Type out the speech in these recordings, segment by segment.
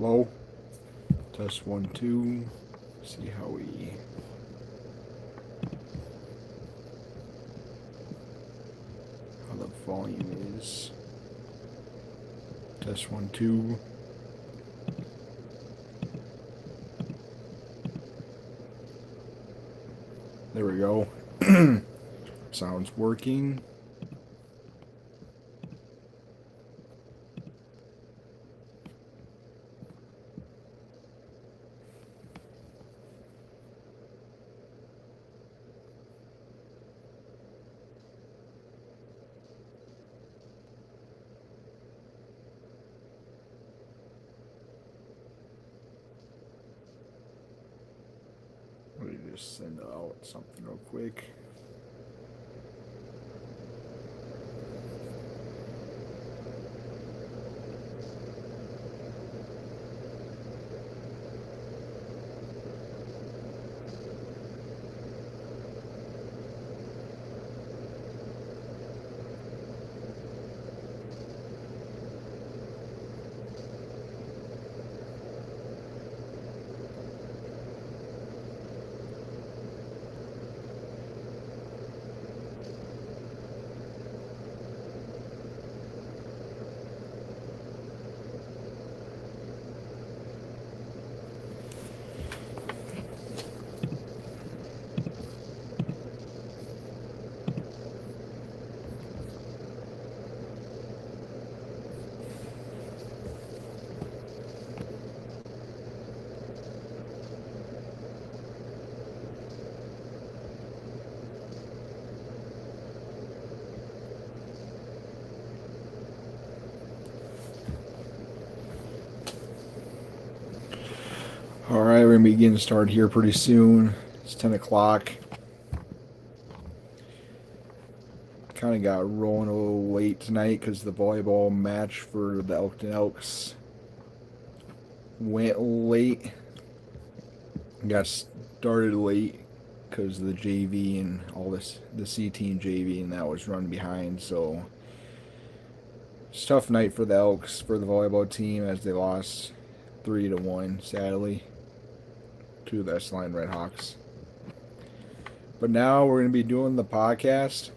Hello? Test 1, 2. See how the volume is. Test 1, 2. There we go. Sounds working. Let me just send out something real quick. Alright, we're going to be getting started here pretty soon. It's 10 o'clock. Kind of got rolling a little late tonight because the volleyball match for the Elkton Elks went late. Got started late because of the JV and all this, the C team JV, and that was run behind. So it's a tough night for the Elks, for the volleyball team, as they lost 3-1, sadly, to the S-Line Redhawks. But now we're going to be doing the podcast.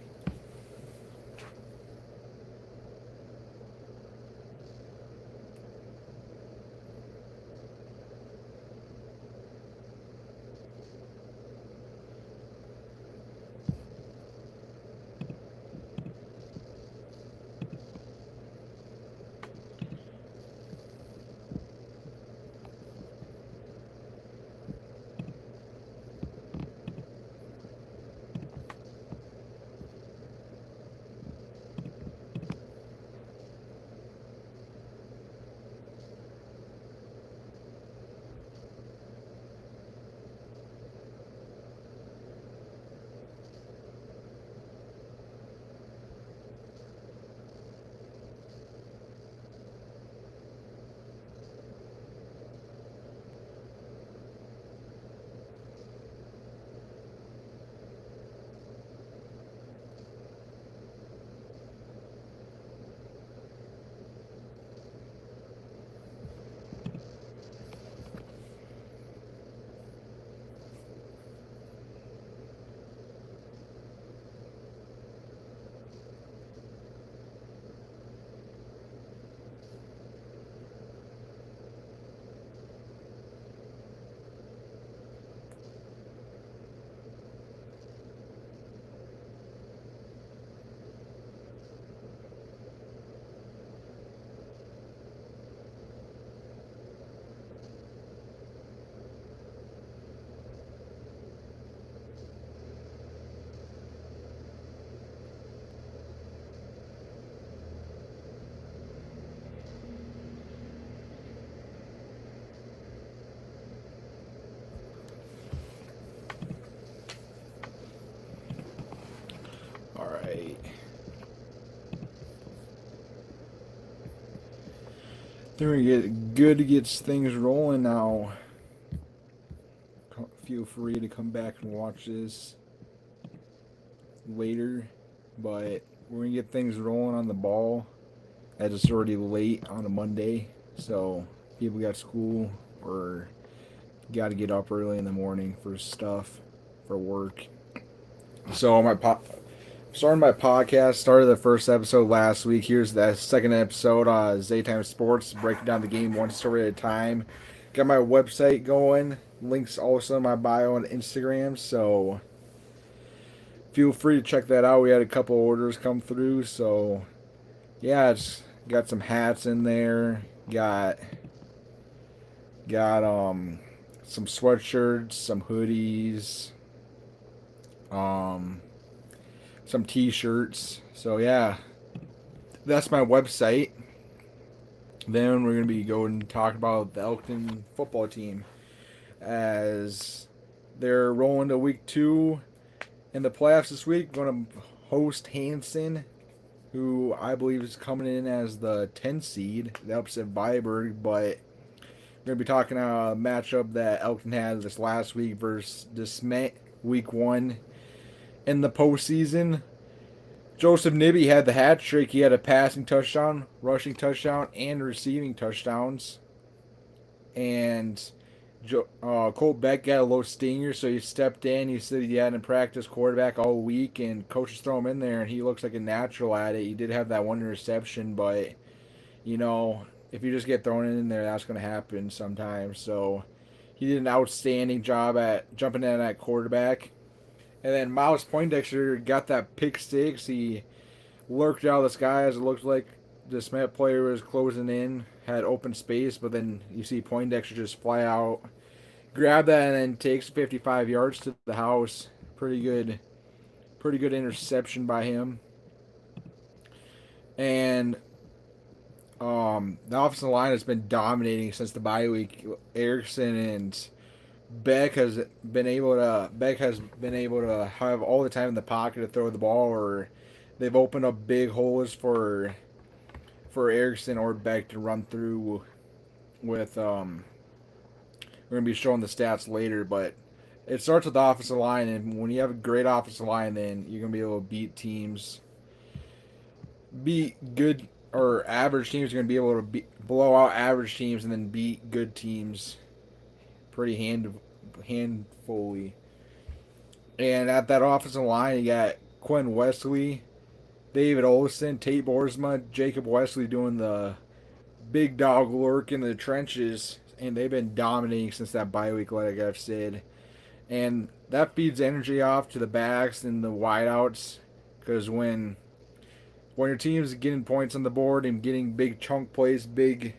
Alright. Then we get good to get things rolling now. Feel free to come back and watch this later, but we're gonna get things rolling on the ball as it's already late on a Monday. So people got school or got to get up early in the morning for stuff, for work. So starting my podcast, started the first episode last week. Here's the second episode on Zaytime Sports, breaking down the game one story at a time. Got my website going. Links also in my bio on Instagram, so feel free to check that out. We had a couple orders come through, so yeah, it's got some hats in there. Got some sweatshirts, some hoodies, um some t-shirts. So yeah, that's my website. Then we're gonna be going to talk about the Elkton football team as they're rolling to week 2 in the playoffs this week. Going to host Hanson, who I believe is coming in as the 10 seed. They upset Viborg, but we're gonna be talking a matchup that Elkton had this last week versus DeSmet, week 1 in the postseason. Joseph Nibby had the hat trick. He had a passing touchdown, rushing touchdown, and receiving touchdowns. And Colt Beck got a little stinger, so he stepped in. He said he hadn't practiced quarterback all week, and coaches throw him in there, and he looks like a natural at it. He did have that one interception, but, you know, if you just get thrown in there, that's going to happen sometimes. So he did an outstanding job at jumping in at quarterback. And then Miles Poindexter got that pick six. He lurked out of the sky as it looked like the Smet player was closing in, had open space, but then you see Poindexter just fly out, grab that, and then takes 55 yards to the house. Pretty good interception by him. And the offensive line has been dominating since the bye week. Erickson and Beck has been able to have all the time in the pocket to throw the ball, or they've opened up big holes for Erickson or Beck to run through with. We're gonna be showing the stats later, but it starts with the offensive line, and when you have a great offensive line, then you're gonna be able to beat teams. Beat good or average teams are gonna be able to blow out average teams and then beat good teams pretty handfully. And at that offensive line, you got Quinn Wesley, David Olson, Tate Boersma, Jacob Wesley doing the big dog work in the trenches, and they've been dominating since that bye week, like I've said. And that feeds energy off to the backs and the wideouts, because when your team's getting points on the board and getting big chunk plays, big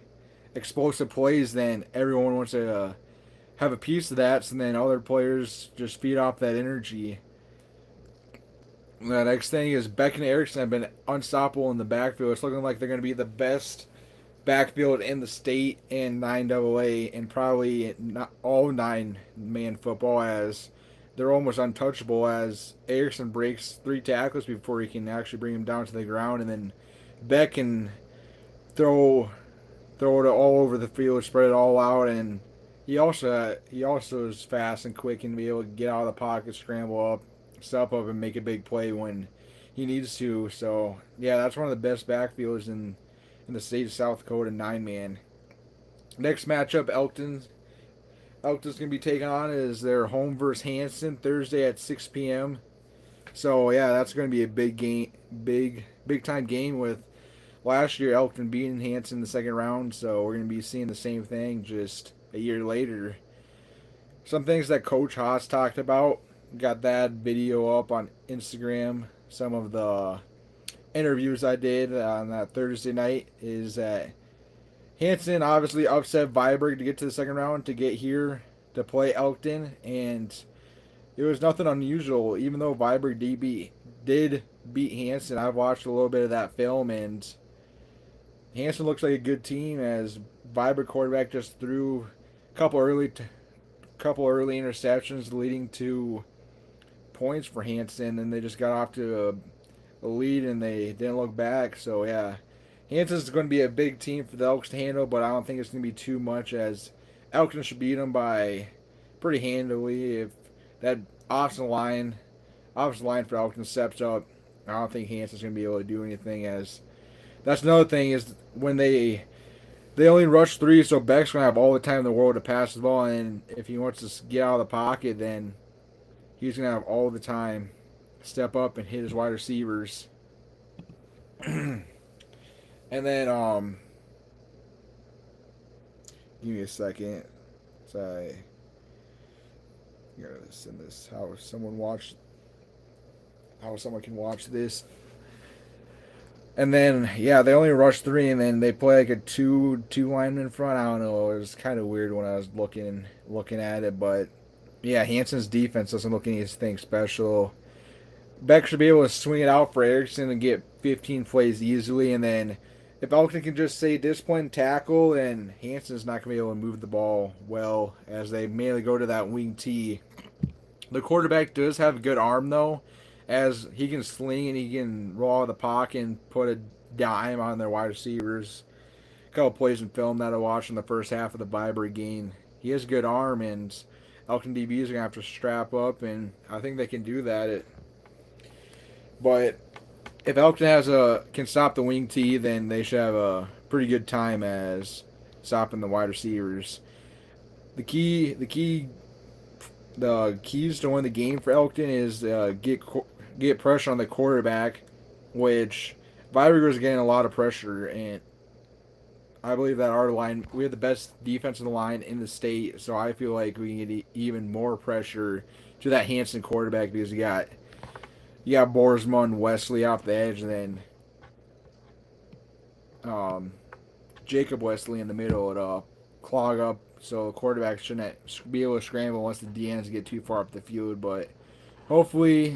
explosive plays, then everyone wants to have a piece of that, and then other players just feed off that energy. The next thing is Beck and Erickson have been unstoppable in the backfield. It's looking like they're going to be the best backfield in the state and 9AA, and probably not all 9-man football, as they're almost untouchable, as Erickson breaks 3 tackles before he can actually bring him down to the ground, and then Beck can throw it all over the field, spread it all out, and he also is fast and quick and be able to get out of the pocket, scramble up, step up, and make a big play when he needs to. So yeah, that's one of the best backfields in the state of South Dakota, 9-man. Next matchup, Elkton's gonna be taking on is their home versus Hanson Thursday at 6 p.m. So yeah, that's gonna be a big game, big time game, with last year Elkton beating Hanson in the second round. So we're gonna be seeing the same thing just a year later. Some things that Coach Haas talked about, got that video up on Instagram. Some of the interviews I did on that Thursday night is that Hanson obviously upset Viborg to get to the second round to get here to play Elkton, and it was nothing unusual. Even though Viborg did beat Hanson, I've watched a little bit of that film, and Hanson looks like a good team, as Viborg quarterback just threw a couple early interceptions leading to points for Hanson, and they just got off to a lead and they didn't look back. So yeah, Hanson's going to be a big team for the Elks to handle, but I don't think it's going to be too much, as Elkton should beat them by pretty handily. If that offensive line for Elkton steps up, I don't think Hanson's going to be able to do anything. As that's another thing, is when they They only rush 3, so Beck's going to have all the time in the world to pass the ball. And if he wants to get out of the pocket, then he's going to have all the time step up and hit his wide receivers. And then, give me a second. So I gotta send this. How someone can watch this. And then, yeah, they only rush 3, and then they play like a two lineman in front. I don't know. It was kind of weird when I was looking at it, but yeah, Hanson's defense doesn't look anything special. Beck should be able to swing it out for Erickson and get 15 plays easily, and then if Elkton can just say discipline tackle, and Hanson's not going to be able to move the ball well as they mainly go to that wing T. The quarterback does have a good arm, though, as he can sling and he can roll out of the pocket and put a dime on their wide receivers. A couple plays in film that I watched in the first half of the Viber game. He has a good arm, and Elkton DBs are going to have to strap up, and I think they can do that. But if Elkton can stop the wing T, then they should have a pretty good time as stopping the wide receivers. The keys to win the game for Elkton is get pressure on the quarterback, which Viber is getting a lot of pressure, and I believe that our line, we have the best defensive line in the state, so I feel like we can get even more pressure to that Hanson quarterback because you got Boersma and Wesley off the edge, and then Jacob Wesley in the middle to clog up, so the quarterback shouldn't be able to scramble once the DNs get too far up the field. But hopefully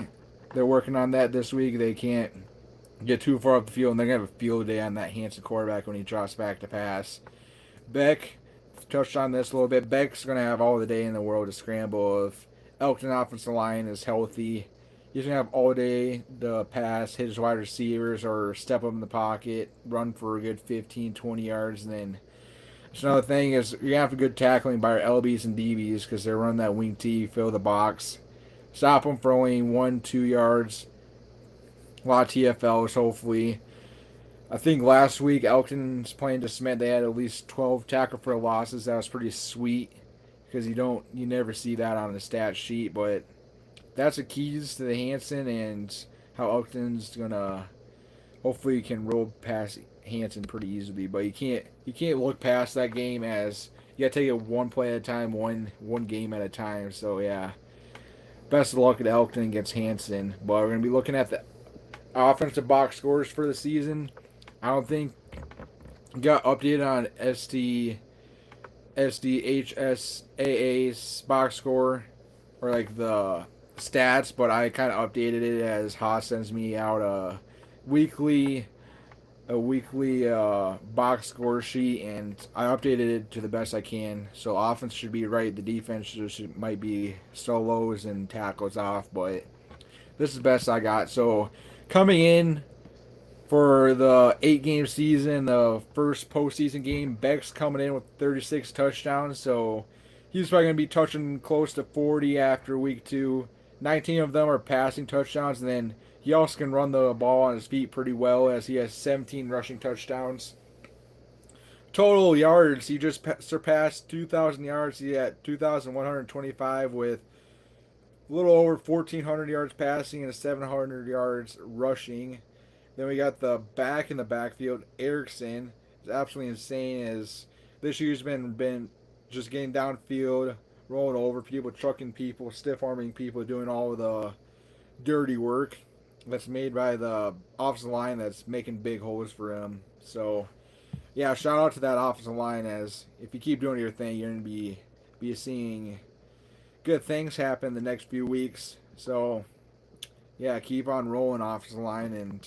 they're working on that this week. They can't get too far up the field, and they're going to have a field day on that Hanson quarterback when he drops back to pass. Beck touched on this a little bit. Beck's going to have all the day in the world to scramble. If Elkton offensive line is healthy, he's going to have all day to pass, hit his wide receivers, or step up in the pocket, run for a good 15, 20 yards. And then just another thing is you're going to have a good tackling by our LBs and DBs because they're running that wing T, fill the box. Stop them for only 1-2 yards. A lot of TFLs, hopefully. I think last week Elkton's playing to cement. They had at least 12 tackle for losses. That was pretty sweet because you never see that on the stat sheet. But that's the keys to the Hanson and how Elkton's gonna hopefully can roll past Hanson pretty easily. But you can't look past that game as you gotta take it one play at a time, one game at a time. So yeah, best of luck at Elkton against Hanson. But we're gonna be looking at the offensive box scores for the season. I don't think got updated on SDHSAA's box score or like the stats, but I kind of updated it as Haas sends me out a weekly box score sheet, and I updated it to the best I can. So offense should be right, the defense might be solos and tackles off, but this is the best I got. So coming in for the 8-game season, the first postseason game, Beck's coming in with 36 touchdowns, so he's probably going to be touching close to 40 after week 2. 19 of them are passing touchdowns, and then he also can run the ball on his feet pretty well as he has 17 rushing touchdowns. Total yards, he just surpassed 2,000 yards. He had 2,125 with a little over 1,400 yards passing and 700 yards rushing. Then we got the back in the backfield. Erickson is absolutely insane as this year's been just getting downfield, rolling over people, trucking people, stiff-arming people, doing all of the dirty work that's made by the offensive line that's making big holes for him. So, yeah, shout out to that offensive line as if you keep doing your thing, you're going to be seeing good things happen the next few weeks. So, yeah, keep on rolling offensive line and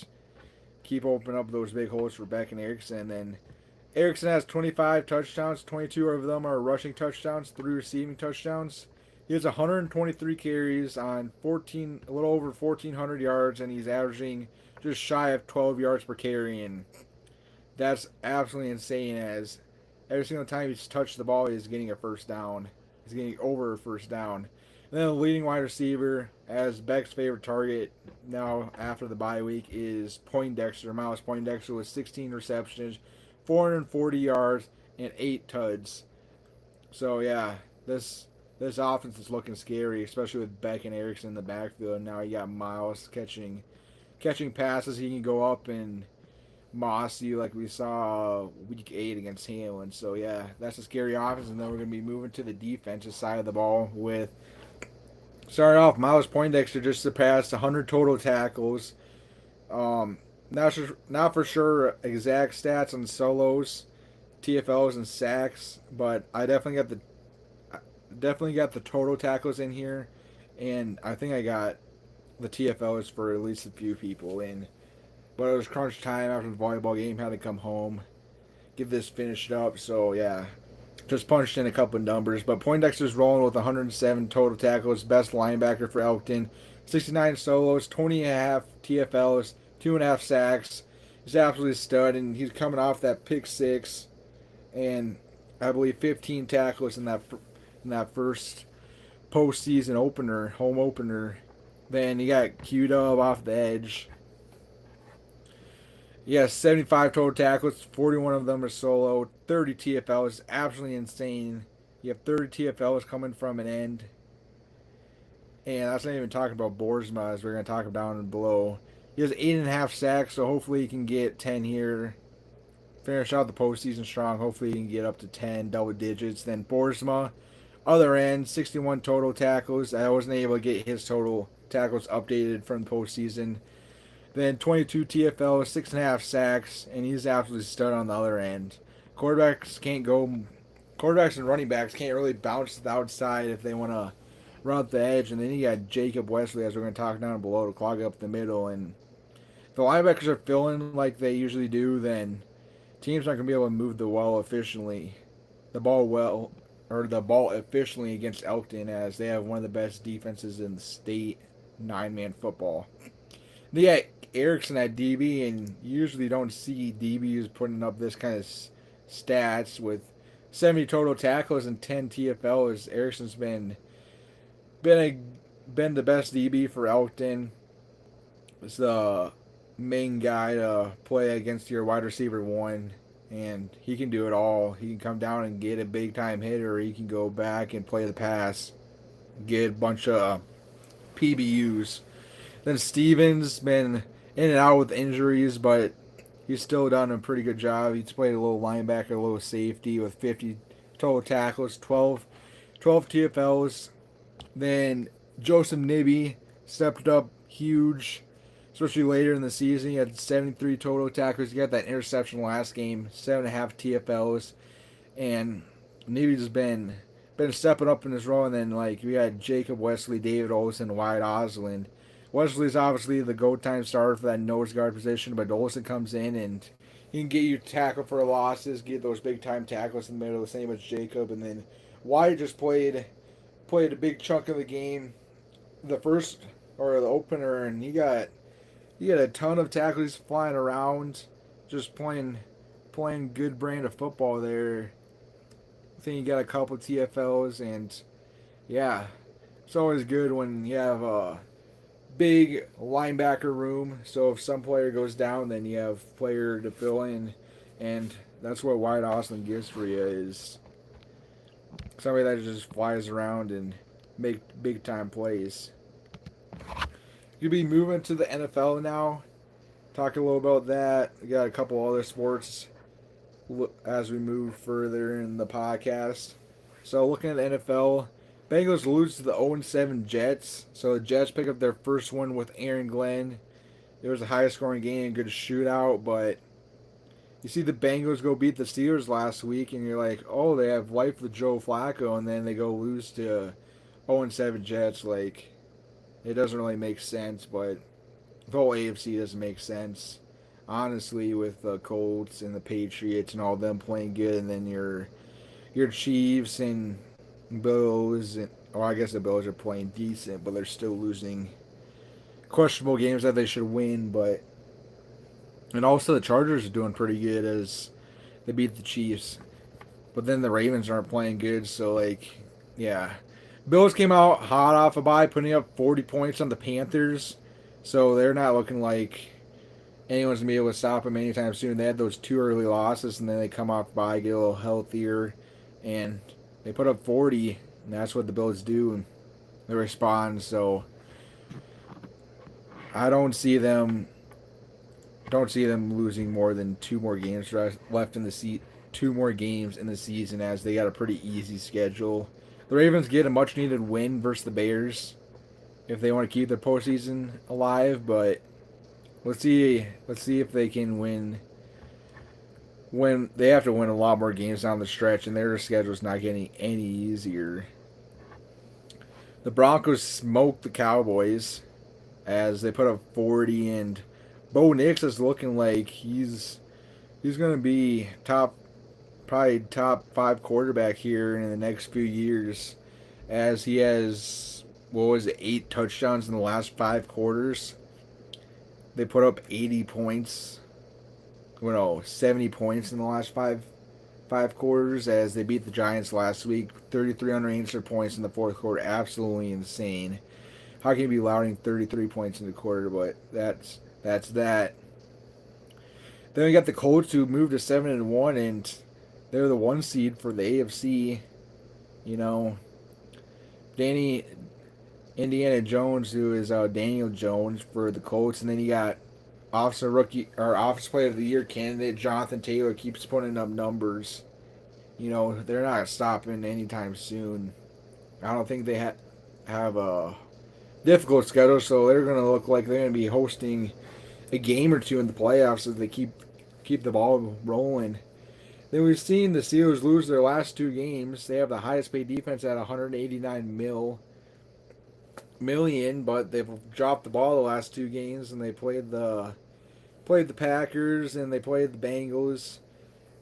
keep opening up those big holes for Beck and Erickson. And Erickson has 25 touchdowns. 22 of them are rushing touchdowns, 3 receiving touchdowns. He has 123 carries on a little over 1,400 yards, and he's averaging just shy of 12 yards per carry. And that's absolutely insane as every single time he's touched the ball, he's getting a first down. He's getting over a first down. And then the leading wide receiver, as Beck's favorite target now after the bye week, is Poindexter. Miles Poindexter with 16 receptions, 440 yards, and 8 tuds. So yeah, this this offense is looking scary, especially with Beck and Erickson in the backfield. Now you got Miles catching passes. He can go up and Mossy like we saw week 8 against Hamlin. So yeah, that's a scary offense. And then we're gonna be moving to the defensive side of the ball with starting off Miles Poindexter just surpassed 100 total tackles. Um, not for sure exact stats on solos, TFLs, and sacks, but I definitely got the total tackles in here, and I think I got the TFLs for at least a few people. And but it was crunch time after the volleyball game. Had to come home, get this finished up. So yeah, just punched in a couple of numbers. But Poindexter's rolling with 107 total tackles, best linebacker for Elkton. 69 solos, 20 and a half TFLs, 2.5 sacks. He's absolutely a stud, and he's coming off that pick 6, and I believe 15 tackles in that first postseason opener, home opener. Then you got Q-Dub off the edge. He has 75 total tackles, 41 of them are solo, 30 TFLs, absolutely insane. You have 30 TFLs coming from an end. And that's not even talking about Boersma, as we're going to talk about down below. He has 8.5 sacks, so hopefully he can get 10 here. Finish out the postseason strong. Hopefully he can get up to 10, double digits. Then Boersma, other end, 61 total tackles. I wasn't able to get his total tackles updated from the postseason. Then 22 TFL, 6.5 sacks, and he's absolutely stud on the other end. Quarterbacks and running backs can't really bounce to the outside if they want to run up the edge. And then you got Jacob Wesley, as we're going to talk down below, to clog up the middle. And if the linebackers are filling like they usually do, then teams aren't going to be able to move the ball efficiently against Elkton, as they have one of the best defenses in the state, 9-man football. They got Erickson at DB, and you usually don't see DBs putting up this kind of stats with 70 total tackles and 10 TFLs. Erickson's been the best DB for Elkton. It's the main guy to play against your wide receiver 1, and he can do it all. He can come down and get a big time hit, or he can go back and play the pass, get a bunch of PBUs. Then Stevens been in and out with injuries, but he's still done a pretty good job. He's played a little linebacker, a little safety with 50 total tackles, 12 TFLs. Then Joseph Nibby stepped up huge, especially later in the season. He had 73 total tackles. He got that interception last game, 7.5 TFLs. And Nibby's been stepping up in his role. And then we had Jacob Wesley, David Olson, Wyatt Osland. Wesley's obviously the go-time starter for that nose guard position, but Olsen comes in and he can get you tackle for losses, get those big-time tackles in the middle, the same as Jacob. And then Wyatt just played a big chunk of the game, the opener, and he got a ton of tackles flying around, just playing good brand of football there. I think he got a couple TFLs, and yeah, it's always good when you have a big linebacker room, so if some player goes down, then you have player to fill in, and that's what Wyatt Osland gives for you, is somebody that just flies around and make big time plays. You'll be moving to the NFL now. Talk a little about that. We got a couple other sports as we move further in the podcast. So looking at the NFL, Bengals lose to the 0-7 Jets. So the Jets pick up their first one with Aaron Glenn. It was a high-scoring game, good shootout, but you see the Bengals go beat the Steelers last week, and you're like, oh, they have life with Joe Flacco, and then they go lose to 0-7 Jets. It doesn't really make sense, but the whole AFC doesn't make sense. Honestly, with the Colts and the Patriots and all them playing good, and then your Chiefs and Bills, I guess the Bills are playing decent, but they're still losing questionable games that they should win. And also the Chargers are doing pretty good as they beat the Chiefs, but then the Ravens aren't playing good. So yeah, Bills came out hot off a bye, putting up 40 points on the Panthers, so they're not looking like anyone's going to be able to stop them anytime soon. They had those 2 early losses, and then they come off by, get a little healthier, and they put up 40, and that's what the Bills do. And they respond, so I don't see them losing more than 2 more games left in the seat. 2 more games in the season, as they got a pretty easy schedule. The Ravens get a much needed win versus the Bears if they want to keep their postseason alive, but let's see if they can win. When they have to win a lot more games down the stretch, and their schedule's not getting any easier. The Broncos smoked the Cowboys as they put up 40, and Bo Nix is looking like he's going to be probably top 5 quarterback here in the next few years, as he has, 8 touchdowns in the last 5 quarters. They put up 80 points. 70 points in the last five quarters, as they beat the Giants last week. 33 unanswered points in the 4th quarter. Absolutely insane. How can you be allowing 33 points in the quarter? But that's that. Then we got the Colts, who moved to 7-1, and they're the 1 seed for the AFC. Indiana Jones, who is Daniel Jones for the Colts, and then you got Offensive Player of the Year candidate Jonathan Taylor keeps putting up numbers. They're not stopping anytime soon. I don't think they have a difficult schedule, so they're going to look like they're going to be hosting a game or 2 in the playoffs if they keep the ball rolling. Then we've seen the Steelers lose their last 2 games. They have the highest paid defense at $189 million, but they've dropped the ball the last 2 games, and they played the Packers and they played the Bengals.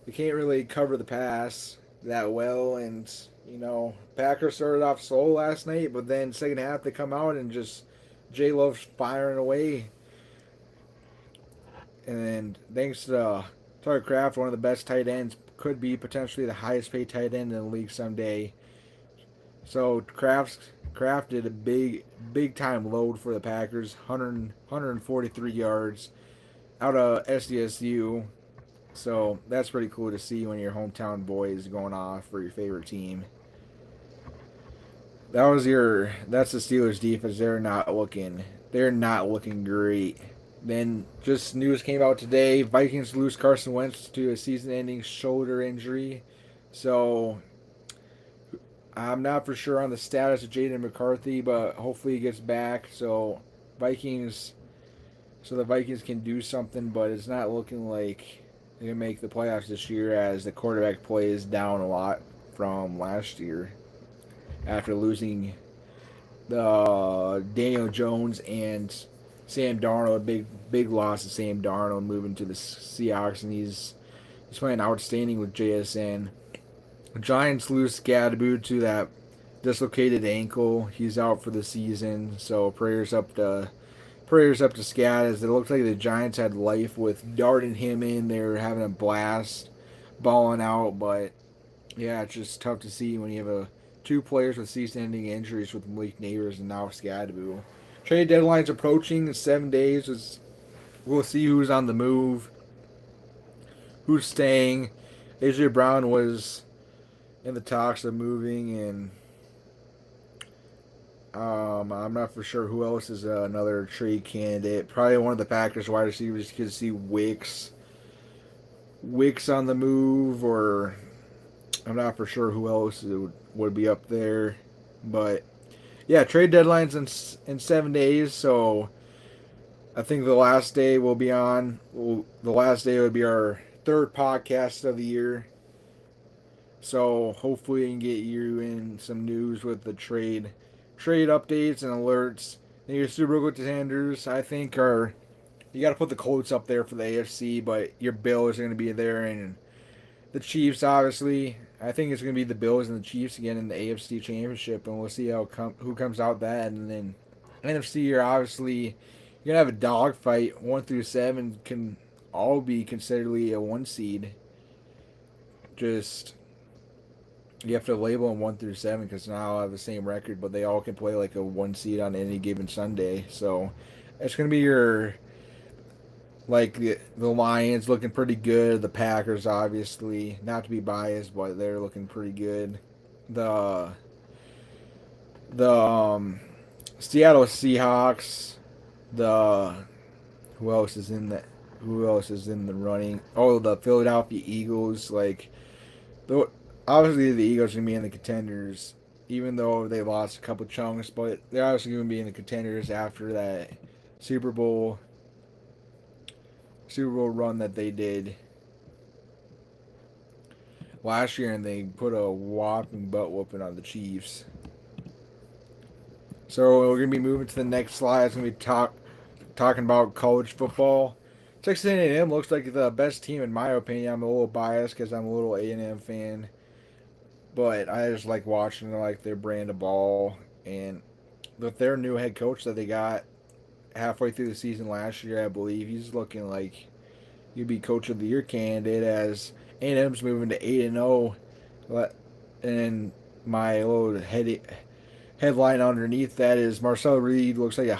They can't really cover the pass that well, and Packers started off slow last night, but then second half they come out and just J Love's firing away. And then thanks to Tucker Kraft, one of the best tight ends, could be potentially the highest paid tight end in the league someday. So Kraft did a big time load for the Packers, 143 yards out of SDSU. So that's pretty cool to see when your hometown boy is going off for your favorite team. That's the Steelers defense. They're not looking great. Then just news came out today. Vikings lose Carson Wentz to a season-ending shoulder injury. So I'm not for sure on the status of Jaden McCarthy, but hopefully he gets back. So the Vikings can do something, but it's not looking like they're going to make the playoffs this year, as the quarterback play is down a lot from last year after losing the Daniel Jones and Sam Darnold. A big loss to Sam Darnold moving to the Seahawks, and he's playing outstanding with JSN. The Giants lose Scadaboo to that dislocated ankle. He's out for the season, so prayers up to Scad, as it looks like the Giants had life with darting him in. They were having a blast, balling out, but yeah, it's just tough to see when you have 2 players with season-ending injuries with Malik Neighbors and now Scadaboo. Trade deadline's approaching in 7 days. We'll see who's on the move, who's staying. AJ Brown was in the talks of moving, and I'm not for sure who else is another trade candidate. Probably one of the Packers wide receivers. You could see Wicks on the move, or I'm not for sure who else would be up there. But yeah, trade deadline's in 7 days, so I think the last day will be on. The last day would be our 3rd podcast of the year. So hopefully we can get you in some news with the trade updates and alerts. And your Super Bowl contenders, I think, you got to put the Colts up there for the AFC, but your Bills are going to be there, and the Chiefs, obviously. I think it's going to be the Bills and the Chiefs again in the AFC Championship, and we'll see who comes out that. And then NFC, you're going to have a dogfight. 1 through 7 can all be considered a 1 seed. Just you have to label them 1 through 7 because now all have the same record, but they all can play like a 1 seed on any given Sunday. So it's going to be Like the Lions looking pretty good. The Packers, obviously, not to be biased, but they're looking pretty good. The the Seattle Seahawks. The who else is in the who else is in the running? Oh, the Philadelphia Eagles. Like, the, obviously the Eagles are gonna be in the contenders, even though they lost a couple chunks. But they're obviously gonna be in the contenders after that Super Bowl Super Bowl run that they did last year, and they put a whopping butt whooping on the Chiefs. So we're gonna be moving to the next slide. It's gonna be talking about college football. Texas A&M looks like the best team in my opinion. I'm a little biased because I'm a little A&M fan, but I just like watching like their brand of ball, and with their new head coach that they got halfway through the season last year, I believe he's looking like he'd be coach of the year candidate as A&M's moving to 8-0, and my little headline underneath that is Marcel Reed looks like a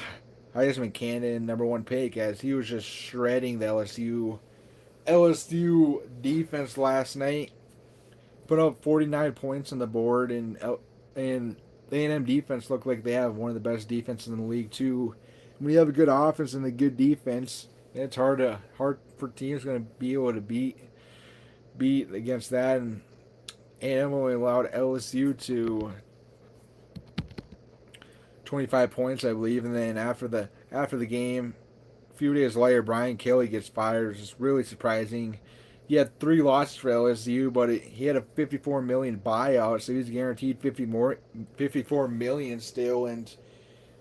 Heisman candidate #1 pick as he was just shredding the LSU defense last night. Put up 49 points on the board, and the A&M defense looked like they have one of the best defenses in the league too. When you have a good offense and a good defense, it's hard for teams going to be able to beat against that. And A&M only allowed LSU to 25 points, I believe. And then after the game, a few days later, Brian Kelly gets fired. It's really surprising. He had 3 losses for LSU, but he had a 54 million buyout, so he's guaranteed 54 million still. And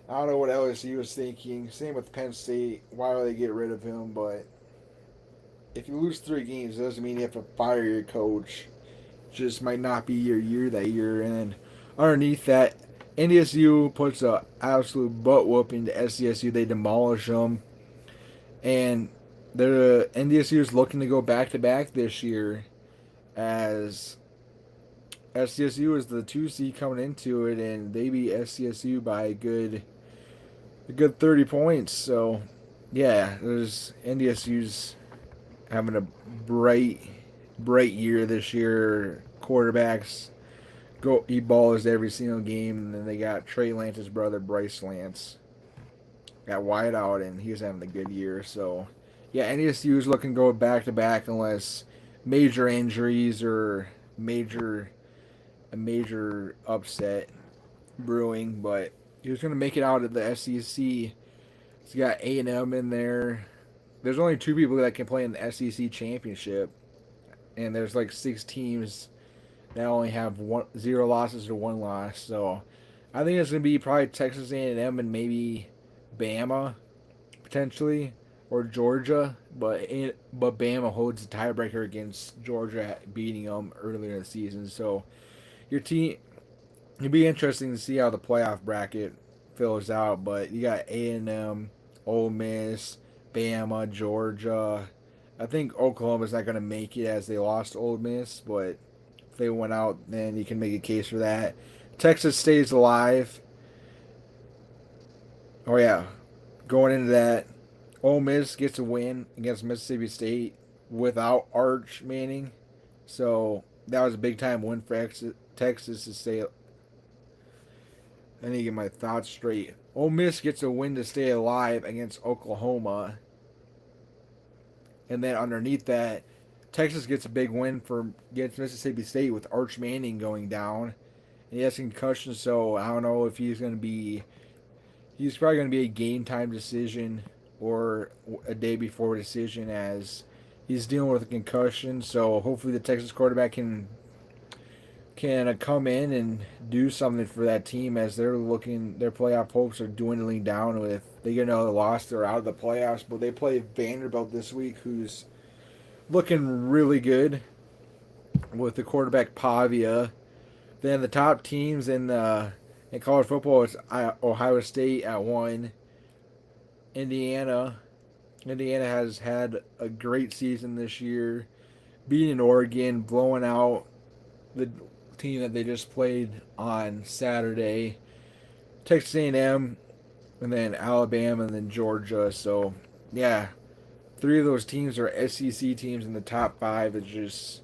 I don't know what LSU was thinking. Same with Penn State. Why would they get rid of him? But if you lose 3 games, it doesn't mean you have to fire your coach. Just might not be your year that year. And then underneath that, NDSU puts a absolute butt whooping to SCSU. They demolish them, and the NDSU is looking to go back to back this year, as SCSU is the 2 seed coming into it, and they beat SCSU by a good 30 points. So yeah, there's NDSU's having a bright year this year. Quarterbacks go he balls every single game, and then they got Trey Lance's brother Bryce Lance got wide out, and he's having a good year. So yeah, NDSU is looking to go back to back unless major injuries or a major upset brewing. But he was going to make it out of the SEC. He's got A&M in there. There's only 2 people that can play in the SEC championship, and there's like 6 teams that only have 0 losses or 1 loss. So I think it's going to be probably Texas A&M and maybe Bama potentially, or Georgia. But Bama holds the tiebreaker against Georgia beating them earlier in the season. So your team, it'd be interesting to see how the playoff bracket fills out. But you got A&M, Ole Miss, Bama, Georgia. I think Oklahoma's not going to make it as they lost Ole Miss, but if they went out, then you can make a case for that. Texas stays alive. Oh yeah, going into that, Ole Miss gets a win against Mississippi State without Arch Manning, so that was a big time win for Texas to stay. I need to get my thoughts straight. Ole Miss gets a win to stay alive against Oklahoma, and then underneath that, Texas gets a big win against Mississippi State with Arch Manning going down. And he has concussion, so I don't know if he's going to be. He's probably going to be a game time decision or a day before decision, as he's dealing with a concussion. So hopefully the Texas quarterback can come in and do something for that team, as their playoff hopes are dwindling down. With they get another loss, they're out of the playoffs. But they play Vanderbilt this week, who's looking really good with the quarterback Pavia. Then the top teams in college football is Ohio State at 1. Indiana has had a great season this year, beating Oregon, blowing out the team that they just played on Saturday. Texas A&M, and then Alabama, and then Georgia. So yeah, 3 of those teams are SEC teams in the top 5. It's just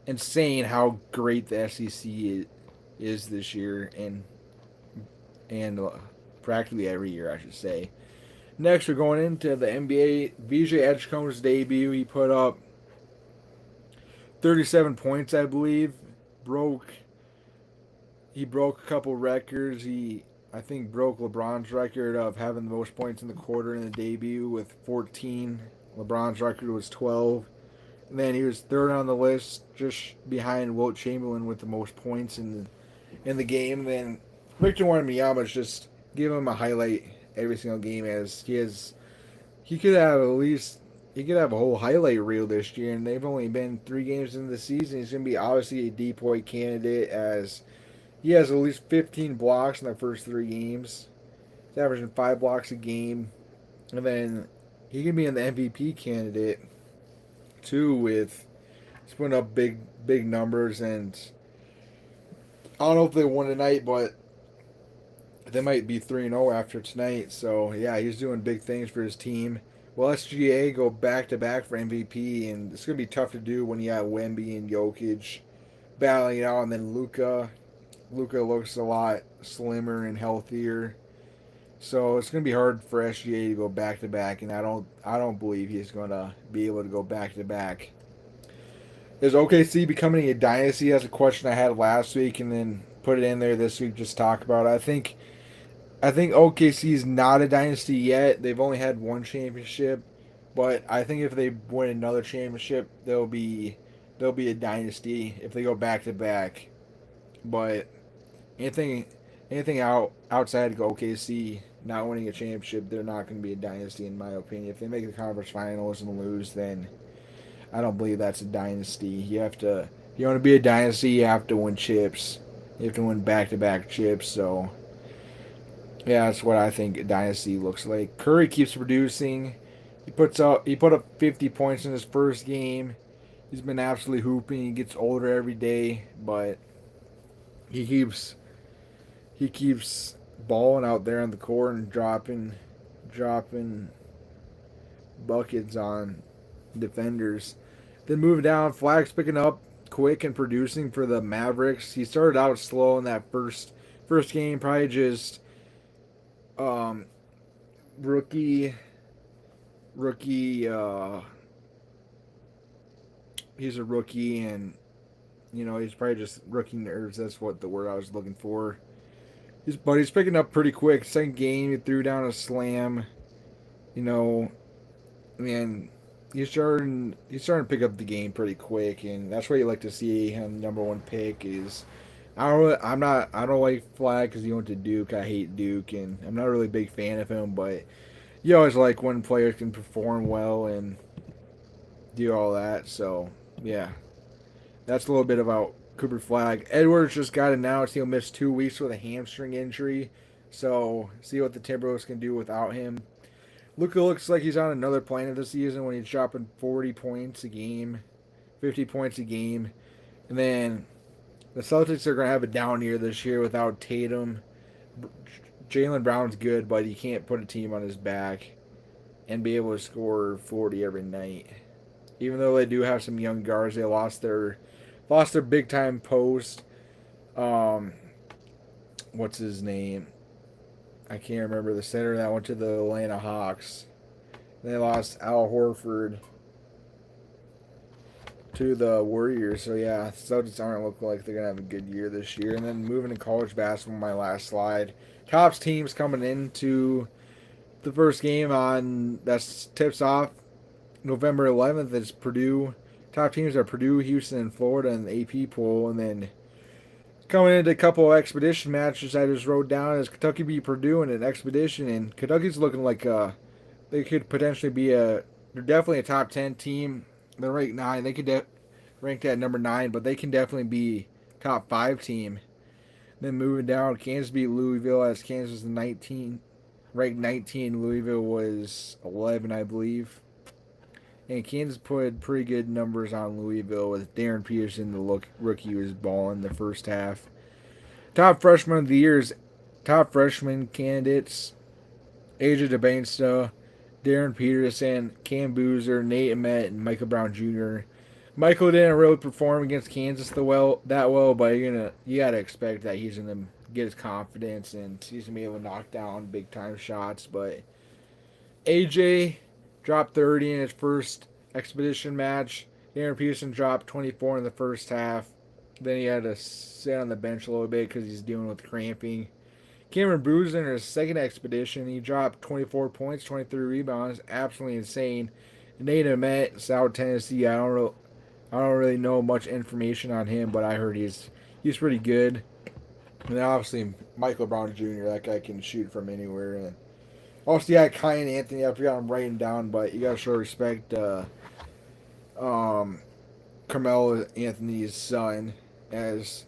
insane how great the SEC is this year, and practically every year, I should say. Next, we're going into the NBA. VJ Edgecombe's debut. He put up 37 points, I believe. He broke a couple records. I think, broke LeBron's record of having the most points in the quarter in the debut with 14. LeBron's record was 12. And then he was third on the list, just behind Wilt Chamberlain with the most points in the game. Then Victor Wembanyama's just give him a highlight every single game, as he could have a whole highlight reel this year, and they've only been 3 games into the season. He's going to be obviously a DPOY candidate, as he has at least 15 blocks in the first 3 games. He's averaging 5 blocks a game, and then he can be in the MVP candidate too, with he's putting up big numbers. And I don't know if they won tonight, but they might be 3-0 after tonight. So yeah, he's doing big things for his team. Well, SGA go back to back for MVP, and it's gonna be tough to do when you have Wemby and Jokic battling it out, and then Luka looks a lot slimmer and healthier. So it's going to be hard for SGA to go back to back, and I don't believe he's going to be able to go back to back. Is OKC becoming a dynasty? That's a question I had last week, and then put it in there this week just to talk about it. I think OKC is not a dynasty yet. They've only had 1 championship, but I think if they win another championship, they'll be a dynasty if they go back to back. But anything outside of OKC not winning a championship, they're not going to be a dynasty, in my opinion. If they make the conference finals and lose, then I don't believe that's a dynasty. You want to be a dynasty, you have to win chips. You have to win back-to-back chips. So yeah, that's what I think a dynasty looks like. Curry keeps producing. He put up 50 points in his first game. He's been absolutely hooping. He gets older every day, but he keeps balling out there on the court and dropping buckets on defenders. Then moving down, Flag's picking up quick and producing for the Mavericks. He started out slow in that first game, probably just rookie he's a rookie, and he's probably just rookie nerves. That's what the word I was looking for. But he's picking up pretty quick. Second game, he threw down a slam. And he's starting to pick up the game pretty quick, and that's what you like to see him. Number 1 pick is. I don't like Flag because he went to Duke. I hate Duke, and I'm not really a big fan of him. But you always like when players can perform well and do all that. So yeah, that's a little bit about Cooper Flag. Edwards just got announced he'll miss 2 weeks with a hamstring injury. So see what the Timberwolves can do without him. Luka looks like he's on another planet this season when he's dropping 40 points a game, 50 points a game. And then the Celtics are going to have a down year this year without Tatum. Jaylen Brown's good, but he can't put a team on his back and be able to score 40 every night. Even though they do have some young guards, they lost their big time post. What's his name? I can't remember, the center that went to the Atlanta Hawks. They lost Al Horford to the Warriors. So yeah, Celtics aren't looking like they're gonna have a good year this year. And then moving to college basketball, my last slide. Tops teams coming into the first game that tips off November 11th is Purdue. Top teams are Purdue, Houston, and Florida in the AP poll. And then coming into a couple of expedition matches I just wrote down is Kentucky beat Purdue in an expedition, and Kentucky's looking like they could potentially be they're definitely a top 10 team. They're ranked 9. They could ranked at number 9, but they can definitely be top 5 team. Then moving down, Kansas beat Louisville, as Kansas was ranked 19. Louisville was 11, I believe. And Kansas put pretty good numbers on Louisville with Darren Peterson, the rookie, was balling the first half. Top freshman of the year is top freshman candidates: Asia DeBansta, Darren Peterson, Cam Boozer, Nate Emmett, and Michael Brown Jr. Michael didn't really perform against Kansas that well, but you gotta expect that he's gonna get his confidence and he's gonna be able to knock down big time shots. But AJ dropped 30 in his first expedition match. Darren Peterson dropped 24 in the first half. Then he had to sit on the bench a little bit because he's dealing with cramping. Cameron Boozer in his second expedition, he dropped 24 points, 23 rebounds, absolutely insane. Nate Emmett, South Tennessee. I don't really know much information on him, but I heard he's pretty good. And then obviously Michael Brown Jr. That guy can shoot from anywhere. And also, yeah, Kyan Anthony. I forgot I'm writing down, but you gotta show respect. Carmelo Anthony's son, as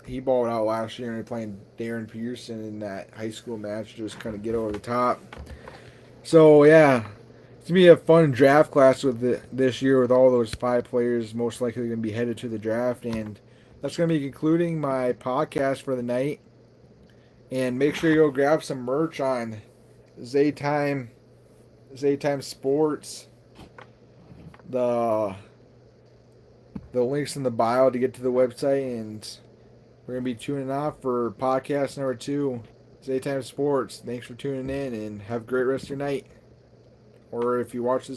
he balled out last year and playing Darren Peterson in that high school match, just kind of get over the top. So yeah, it's gonna be a fun draft class this year with all those 5 players most likely going to be headed to the draft, and that's going to be concluding my podcast for the night. And make sure you go grab some merch on Zaytime Sports. The links in the bio to get to the website, and we're gonna be tuning off for podcast number 2, Zaytime Sports. Thanks for tuning in, and have a great rest of your night. Or if you watch this